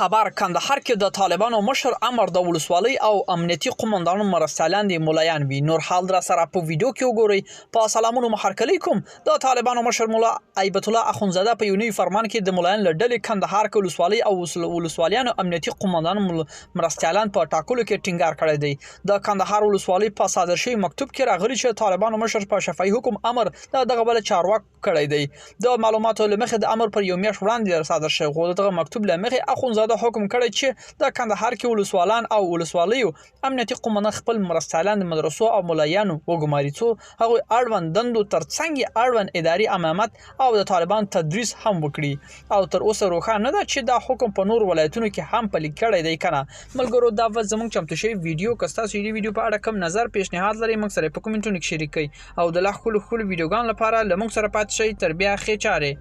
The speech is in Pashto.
خبر کندهار کې د طالبانو مشر امر د ولسوالۍ او امنیتي قومندانو مرستیالان دي مولایان وي. نور حال در سره په ویډیو کې وګورئ. په سلامونو محرکلی کوم. د طالبانو مشر مولا ایبت الله اخونزاده په یونی فرمان کې د مولایان لړډلې کندهار کې ولسوالۍ او ولسوالیانو امنیتي قومندانو مرستیالان په ټاکلو کې ټینګار کړی دی. د کندهار ولسوالۍ په صادر شوی مکتوب کې راغلی چې طالبانو مشر په شفاهي حکم امر دغه بل چارواک کړی دی. د معلوماتو لمخې د امر پر یو میاشت وړاندې صادر شوی خو دغه مکتوب لمخې اخونزاده حکم کړی چې د کندهار کې ولسوالان او ولسوالیو امنیتي قومندان خپل مرستیالان د مدرسو او مولایانو وګماري څو هغه اړوند دندو ترڅنګ اړوند اداري امامت او د طالبان تدریس هم وکړي او تر اوسه روښانه نه ده چې دا حکم په نور ولایتونو کې هم پلي کړی دی کنه. ملګرو دا زموږ چمتو شوی ویډیو کستا سې ویډیو په اړه کوم نظر پیشنهاد لري موږ سره په کومنټونو کې شریک کړئ او د لا خپل ویډیوګان لپاره لموږ سره پاتې شئ تر بیا خې چاره.